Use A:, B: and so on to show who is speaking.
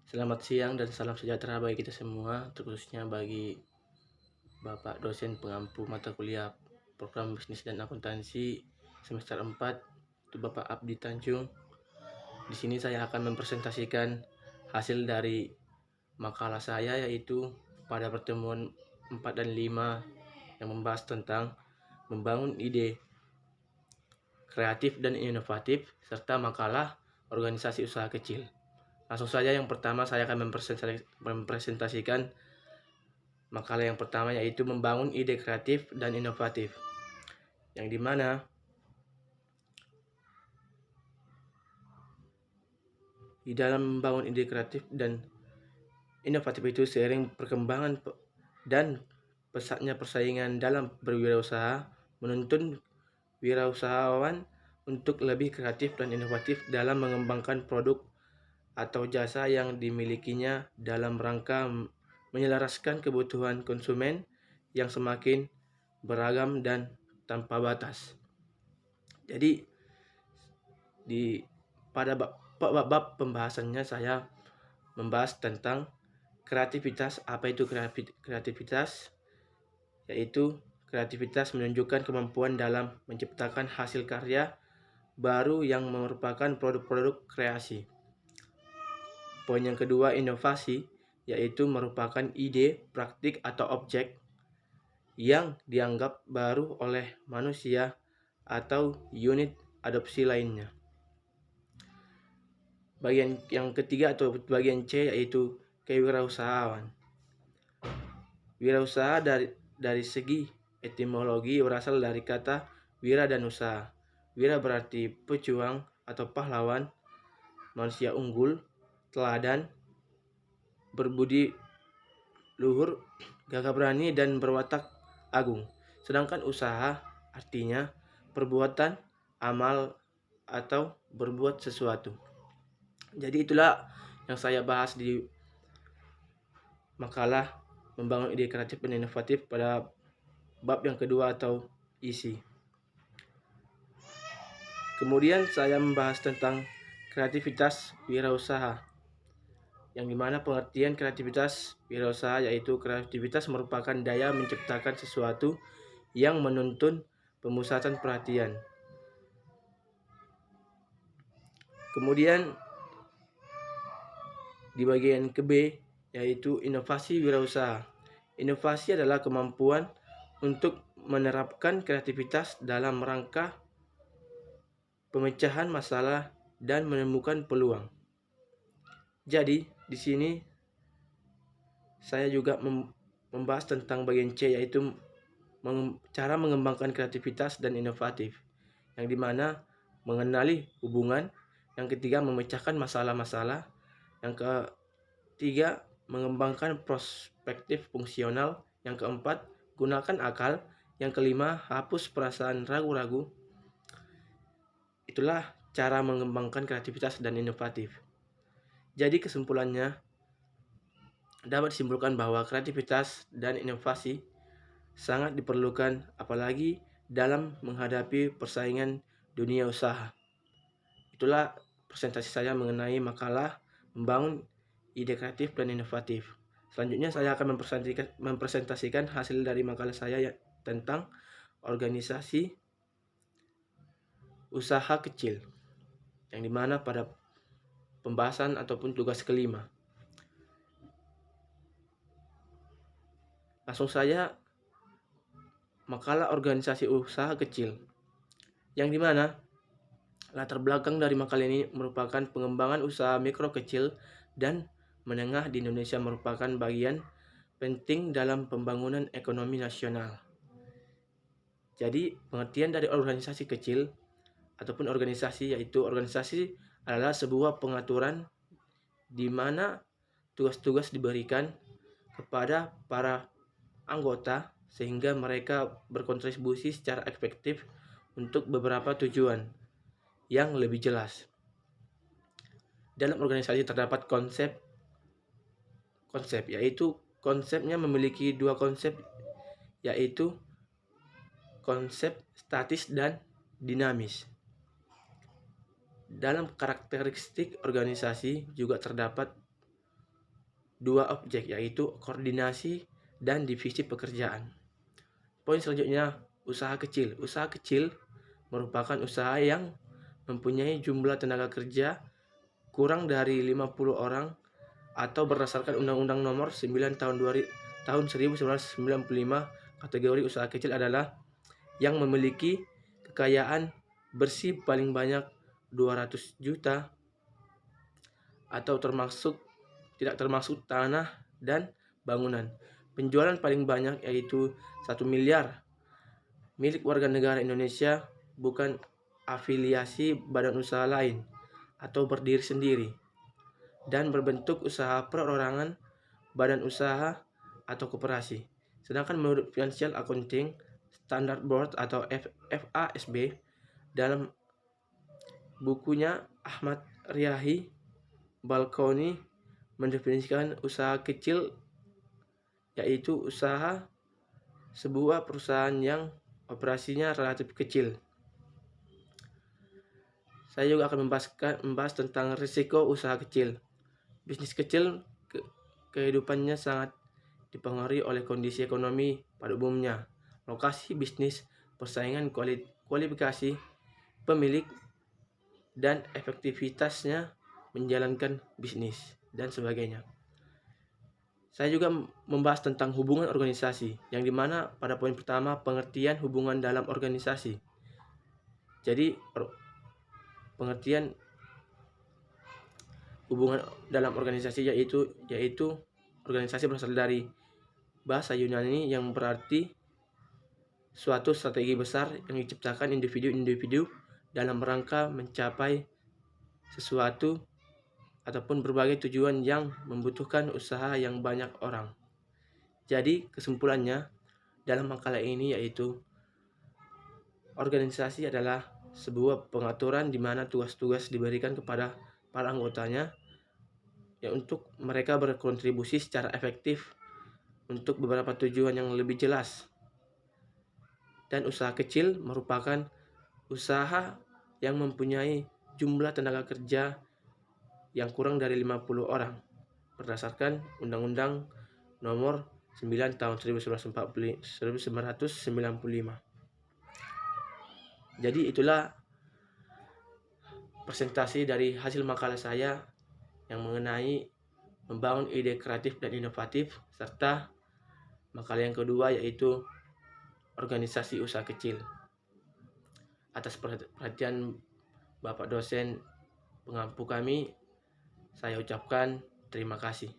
A: Selamat siang dan salam sejahtera bagi kita semua, terkhususnya bagi Bapak dosen pengampu mata kuliah program bisnis dan akuntansi semester 4, itu Bapak Abdi Tanjung. Di sini saya akan mempresentasikan hasil dari makalah saya, yaitu pada pertemuan 4 dan 5 yang membahas tentang membangun ide kreatif dan inovatif serta makalah organisasi usaha kecil. Langsung saja, yang pertama saya akan mempresentasikan makalah yang pertama, yaitu membangun ide kreatif dan inovatif, yang dimana di dalam membangun ide kreatif dan inovatif itu seiring perkembangan dan pesatnya persaingan dalam berwirausaha menuntun wirausahawan untuk lebih kreatif dan inovatif dalam mengembangkan produk atau jasa yang dimilikinya dalam rangka menyelaraskan kebutuhan konsumen yang semakin beragam dan tanpa batas. Jadi pada bab pembahasannya saya membahas tentang kreativitas. Apa itu kreativitas? Yaitu kreativitas menunjukkan kemampuan dalam menciptakan hasil karya baru yang merupakan produk-produk kreasi. Poin yang kedua, inovasi, yaitu merupakan ide, praktik, atau objek yang dianggap baru oleh manusia atau unit adopsi lainnya. Bagian yang ketiga atau bagian C, yaitu kewirausahaan. Wirausaha dari segi etimologi berasal dari kata wira dan usaha. Wira berarti pejuang atau pahlawan, manusia unggul, teladan, berbudi luhur, gagah berani, dan berwatak agung. Sedangkan usaha artinya perbuatan, amal, atau berbuat sesuatu. Jadi itulah yang saya bahas di makalah membangun ide kreatif dan inovatif pada bab yang kedua atau isi. Kemudian saya membahas tentang kreativitas wirausaha, yang dimana pengertian kreativitas wirausaha yaitu kreativitas merupakan daya menciptakan sesuatu yang menuntun pemusatan perhatian. Kemudian di bagian ke B, yaitu inovasi wirausaha. Inovasi adalah kemampuan untuk menerapkan kreativitas dalam rangka pemecahan masalah dan menemukan peluang. Jadi di sini saya juga membahas tentang bagian C, yaitu cara mengembangkan kreativitas dan inovatif, yang dimana mengenali hubungan, yang ketiga memecahkan masalah-masalah, yang ketiga mengembangkan perspektif fungsional, yang keempat gunakan akal, yang kelima hapus perasaan ragu-ragu. Itulah cara mengembangkan kreativitas dan inovatif. Jadi kesimpulannya dapat disimpulkan bahwa kreativitas dan inovasi sangat diperlukan, apalagi dalam menghadapi persaingan dunia usaha. Itulah presentasi saya mengenai makalah membangun ide kreatif dan inovatif. Selanjutnya saya akan mempresentasikan hasil dari makalah saya tentang organisasi usaha kecil, yang dimana pada pembahasan ataupun tugas kelima. Langsung saja, makalah organisasi usaha kecil, yang dimana latar belakang dari makalah ini merupakan pengembangan usaha mikro, kecil, dan menengah di Indonesia merupakan bagian penting dalam pembangunan ekonomi nasional. Jadi pengertian dari organisasi kecil ataupun organisasi, yaitu organisasi adalah sebuah pengaturan di mana tugas-tugas diberikan kepada para anggota sehingga mereka berkontribusi secara efektif untuk beberapa tujuan yang lebih jelas. Dalam organisasi terdapat konsep, yaitu konsepnya memiliki dua konsep, yaitu konsep statis dan dinamis. Dalam karakteristik organisasi juga terdapat dua objek, yaitu koordinasi dan divisi pekerjaan. Poin selanjutnya, usaha kecil. Usaha kecil merupakan usaha yang mempunyai jumlah tenaga kerja kurang dari 50 orang atau berdasarkan Undang-Undang Nomor 9 tahun 1995, kategori usaha kecil adalah yang memiliki kekayaan bersih paling banyak 200 juta atau tidak termasuk tanah dan bangunan. Penjualan paling banyak yaitu 1 miliar milik warga negara Indonesia, bukan afiliasi badan usaha lain atau berdiri sendiri, dan berbentuk usaha perorangan, badan usaha, atau koperasi. Sedangkan menurut Financial Accounting Standard Board atau FASB, dalam bukunya Ahmad Riyadi Balkoni mendefinisikan usaha kecil yaitu usaha sebuah perusahaan yang operasinya relatif kecil. Saya juga akan membahas tentang risiko usaha kecil. Bisnis kecil kehidupannya sangat dipengaruhi oleh kondisi ekonomi pada umumnya, lokasi bisnis, persaingan, kualifikasi pemilik, dan efektivitasnya menjalankan bisnis, dan sebagainya. Saya juga membahas tentang hubungan organisasi, yang dimana pada poin pertama pengertian hubungan dalam organisasi. Jadi pengertian hubungan dalam organisasi yaitu organisasi berasal dari bahasa Yunani yang berarti suatu strategi besar yang diciptakan individu-individu dalam rangka mencapai sesuatu ataupun berbagai tujuan yang membutuhkan usaha yang banyak orang. Jadi kesimpulannya dalam makalah ini yaitu organisasi adalah sebuah pengaturan di mana tugas-tugas diberikan kepada para anggotanya ya untuk mereka berkontribusi secara efektif untuk beberapa tujuan yang lebih jelas. Dan usaha kecil merupakan usaha yang mempunyai jumlah tenaga kerja yang kurang dari 50 orang berdasarkan Undang-Undang Nomor 9 tahun 1995. Jadi itulah presentasi dari hasil makalah saya yang mengenai membangun ide kreatif dan inovatif, serta makalah yang kedua yaitu organisasi usaha kecil. Atas perhatian Bapak dosen pengampu kami, saya ucapkan terima kasih.